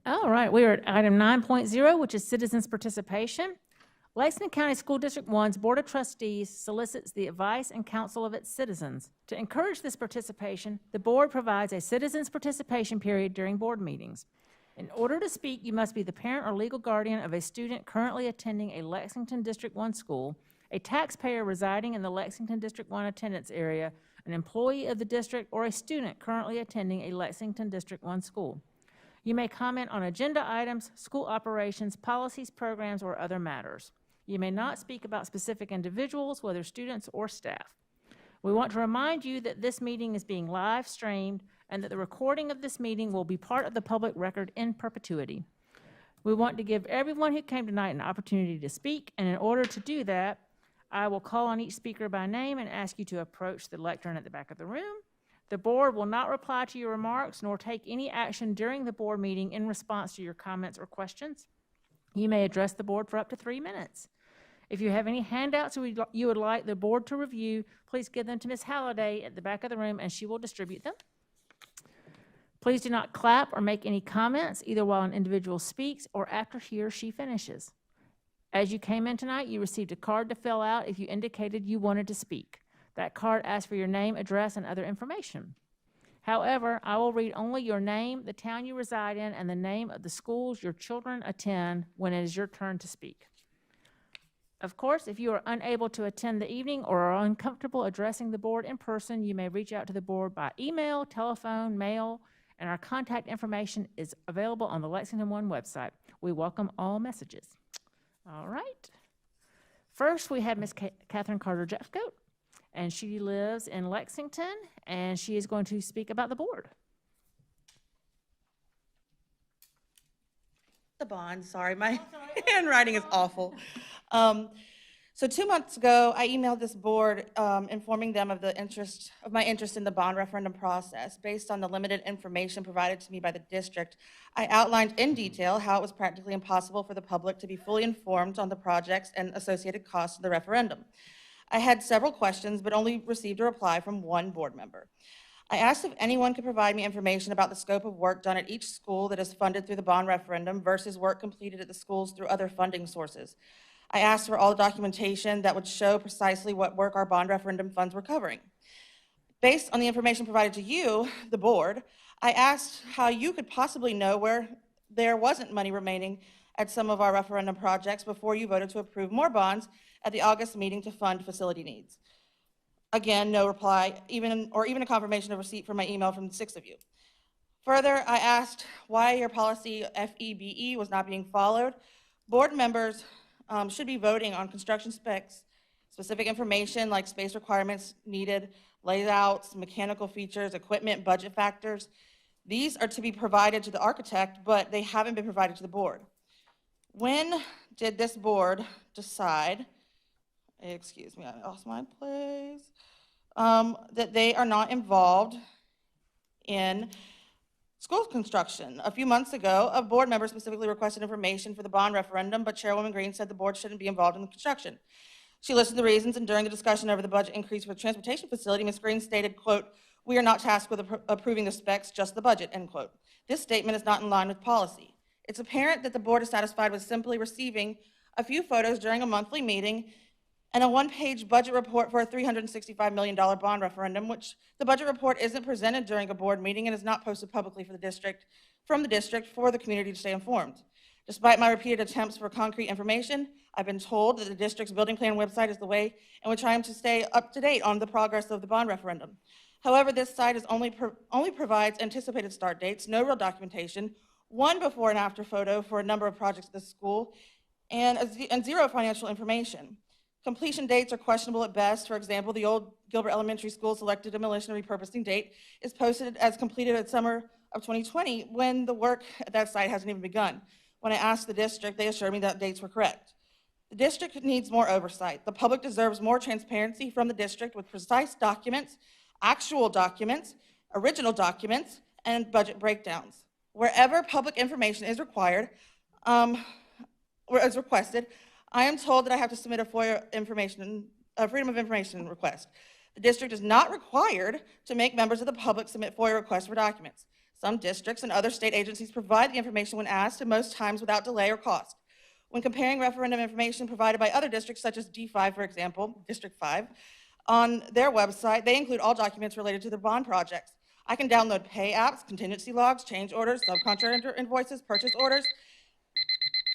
All right, we are at item 9.0, which is citizens' participation. Lexington County School District One's Board of Trustees solicits the advice and counsel of its citizens. To encourage this participation, the board provides a citizens' participation period during board meetings. In order to speak, you must be the parent or legal guardian of a student currently attending a Lexington District 1 school, a taxpayer residing in the Lexington District 1 attendance area, an employee of the district, or a student currently attending a Lexington District 1 school. You may comment on agenda items, school operations, policies, programs, or other matters. You may not speak about specific individuals, whether students or staff. We want to remind you that this meeting is being live streamed and that the recording of this meeting will be part of the public record in perpetuity. We want to give everyone who came tonight an opportunity to speak, and in order to do that, I will call on each speaker by name and ask you to approach the lectern at the back of the room. The board will not reply to your remarks nor take any action during the board meeting in response to your comments or questions. You may address the board for up to 3 minutes. If you have any handouts you would like the board to review, please give them to Ms. Halliday at the back of the room and she will distribute them. Please do not clap or make any comments either while an individual speaks or after he or she finishes. As you came in tonight, you received a card to fill out if you indicated you wanted to speak. That card asks for your name, address, and other information. However, I will read only your name, the town you reside in, and the name of the schools your children attend when it is your turn to speak. Of course, if you are unable to attend the evening or are uncomfortable addressing the board in person, you may reach out to the board by email, telephone, mail, and our contact information is available on the Lexington One website. We welcome all messages. All right. First, we have Ms. Catherine Carter-Jeffcoat, and she lives in Lexington, and she is going to speak about the board. The bond, sorry, my handwriting is awful. So 2 months ago, I emailed this board informing them of my interest in the bond referendum process. Based on the limited information provided to me by the district, I outlined in detail how it was practically impossible for the public to be fully informed on the projects and associated costs of the referendum. I had several questions, but only received a reply from one board member. I asked if anyone could provide me information about the scope of work done at each school that is funded through the bond referendum versus work completed at the schools through other funding sources. I asked for all the documentation that would show precisely what work our bond referendum funds were covering. Based on the information provided to you, the board, I asked how you could possibly know where there wasn't money remaining at some of our referendum projects before you voted to approve more bonds at the August meeting to fund facility needs. Again, no reply, even a confirmation of receipt from my email from 6 of you. Further, I asked why your policy FEBE was not being followed. Board members should be voting on construction specs, specific information like space requirements needed, layouts, mechanical features, equipment, budget factors. These are to be provided to the architect, but they haven't been provided to the board. When did this board decide, excuse me, I lost my place, that they are not involved in school construction? A few months ago, a board member specifically requested information for the bond referendum, but Chairwoman Green said the board shouldn't be involved in the construction. She listed the reasons, and during the discussion over the budget increase for the transportation facility, Ms. Green stated, quote, "We are not tasked with approving the specs, just the budget," end quote. This statement is not in line with policy. It's apparent that the board is satisfied with simply receiving a few photos during a monthly meeting and a one-page budget report for a $365 million bond referendum, which the budget report isn't presented during a board meeting and is not posted publicly for the district, for the community to stay informed. Despite my repeated attempts for concrete information, I've been told that the district's building plan website is the way in which I am to stay up to date on the progress of the bond referendum. However, this site only provides anticipated start dates, no real documentation, one before and after photo for a number of projects at the school, and zero financial information. Completion dates are questionable at best. For example, the old Gilbert Elementary School selected demolition and repurposing date is posted as completed at summer of 2020 when the work at that site hasn't even begun. When I asked the district, they assured me that dates were correct. The district needs more oversight. The public deserves more transparency from the district with precise documents, actual documents, original documents, and budget breakdowns. Wherever public information is required, or is requested, I am told that I have to submit a FOIA Freedom of Information request. The district is not required to make members of the public submit FOIA requests for documents. Some districts and other state agencies provide the information when asked, and most times without delay or cost. When comparing referendum information provided by other districts, such as D5, for example, District 5, on their website, they include all documents related to their bond projects. I can download pay apps, contingency logs, change orders, subcontractor invoices, purchase orders.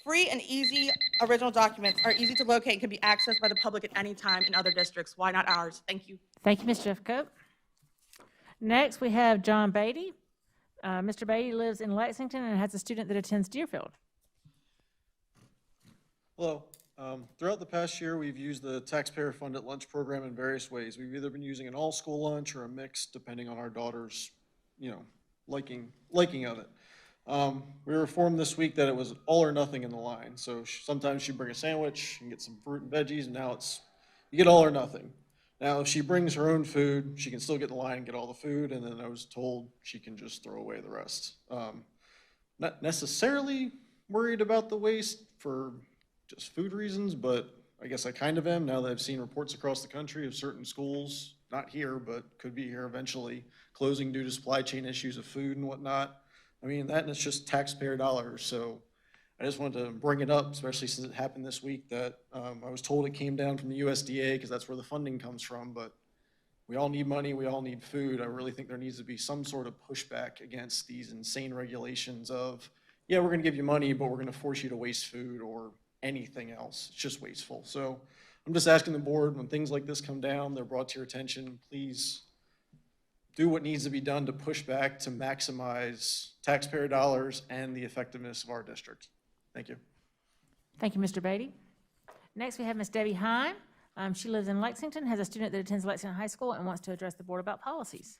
Free and easy original documents are easy to locate and can be accessed by the public at any time in other districts. Why not ours? Thank you. Thank you, Ms. Jeffcoat. Next, we have John Beatty. Mr. Beatty lives in Lexington and has a student that attends Deerfield. Hello. Throughout the past year, we've used the taxpayer-funded lunch program in various ways. We've either been using an all-school lunch or a mix, depending on our daughter's, liking of it. We were informed this week that it was all or nothing in the line. So sometimes she'd bring a sandwich and get some fruit and veggies, and now you get all or nothing. Now, if she brings her own food, she can still get in the line and get all the food, and then I was told she can just throw away the rest. Not necessarily worried about the waste for just food reasons, but I guess I kind of am now that I've seen reports across the country of certain schools, not here, but could be here eventually, closing due to supply chain issues of food and whatnot. I mean, that and it's just taxpayer dollars, so I just wanted to bring it up, especially since it happened this week, that I was told it came down from the USDA because that's where the funding comes from, but we all need money, we all need food. I really think there needs to be some sort of pushback against these insane regulations of, yeah, we're gonna give you money, but we're gonna force you to waste food or anything else. It's just wasteful. So I'm just asking the board, when things like this come down, they're brought to your attention, please do what needs to be done to push back to maximize taxpayer dollars and the effectiveness of our district. Thank you. Thank you, Mr. Beatty. Next, we have Ms. Debbie Heim. She lives in Lexington, has a student that attends Lexington High School, and wants to address the board about policies.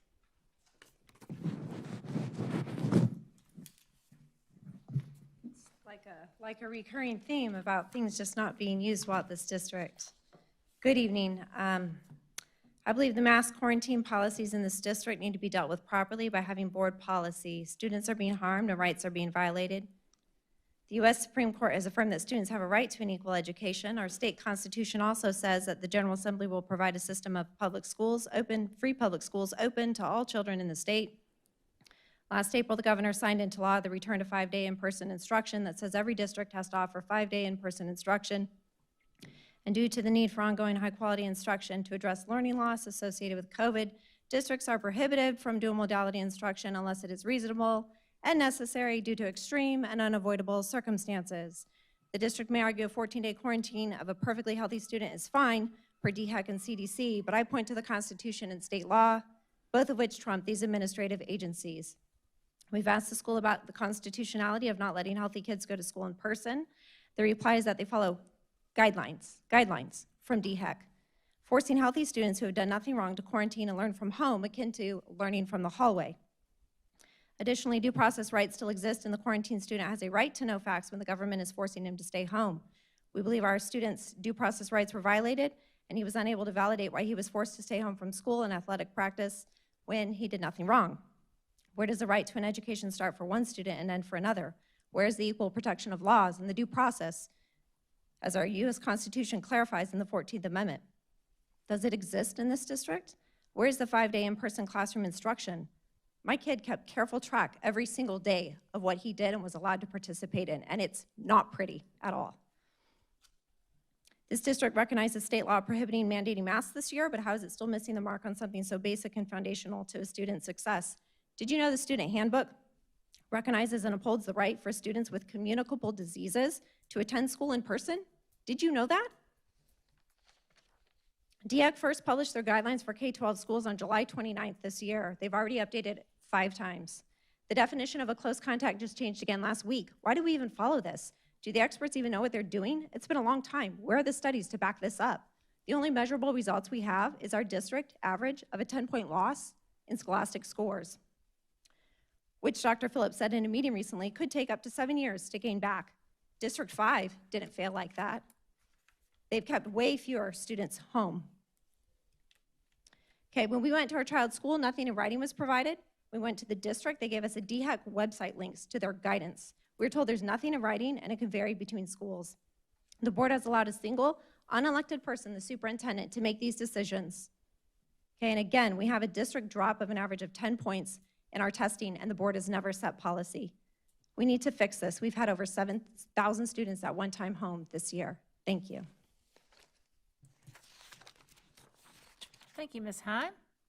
Like a recurring theme about things just not being used well at this district. Good evening. I believe the mass quarantine policies in this district need to be dealt with properly by having board policy. Students are being harmed and rights are being violated. The U.S. Supreme Court has affirmed that students have a right to an equal education. Our state constitution also says that the General Assembly will provide a system of public schools open, free public schools open to all children in the state. Last April, the governor signed into law the return to 5-day in-person instruction that says every district has to offer 5-day in-person instruction. And due to the need for ongoing high-quality instruction to address learning loss associated with COVID, districts are prohibited from dual modality instruction unless it is reasonable and necessary due to extreme and unavoidable circumstances. The district may argue a 14-day quarantine of a perfectly healthy student is fine per DHEC and CDC, but I point to the Constitution and state law, both of which trump these administrative agencies. We've asked the school about the constitutionality of not letting healthy kids go to school in person. The reply is that they follow guidelines from DHEC, forcing healthy students who have done nothing wrong to quarantine and learn from home, akin to learning from the hallway. Additionally, due process rights still exist, and the quarantined student has a right to know facts when the government is forcing him to stay home. We believe our student's due process rights were violated, and he was unable to validate why he was forced to stay home from school and athletic practice when he did nothing wrong. Where does the right to an education start for one student and end for another? Where is the equal protection of laws and the due process, as our U.S. Constitution clarifies in the 14th Amendment? Does it exist in this district? Where is the 5-day in-person classroom instruction? My kid kept careful track every single day of what he did and was allowed to participate in, and it's not pretty at all. This district recognizes state law prohibiting mandating masks this year, but how is it still missing the mark on something so basic and foundational to a student's success? Did you know the student handbook recognizes and upholds the right for students with communicable diseases to attend school in person? Did you know that? DHEC first published their guidelines for K-12 schools on July 29th this year. They've already updated 5 times. The definition of a close contact just changed again last week. Why do we even follow this? Do the experts even know what they're doing? It's been a long time. Where are the studies to back this up? The only measurable results we have is our district average of a 10-point loss in scholastic scores, which Dr. Phillips said in a meeting recently could take up to 7 years to gain back. District 5 didn't fail like that. They've kept way fewer students home. Okay, when we went to our child's school, nothing in writing was provided. We went to the district, they gave us a DHEC website links to their guidance. We were told there's nothing in writing and it can vary between schools. The board has allowed a single unelected person, the superintendent, to make these decisions. Okay, and again, we have a district drop of an average of 10 points in our testing, and the board has never set policy. We need to fix this. We've had over 7,000 students at one time home this year. Thank you. Thank you, Ms. High.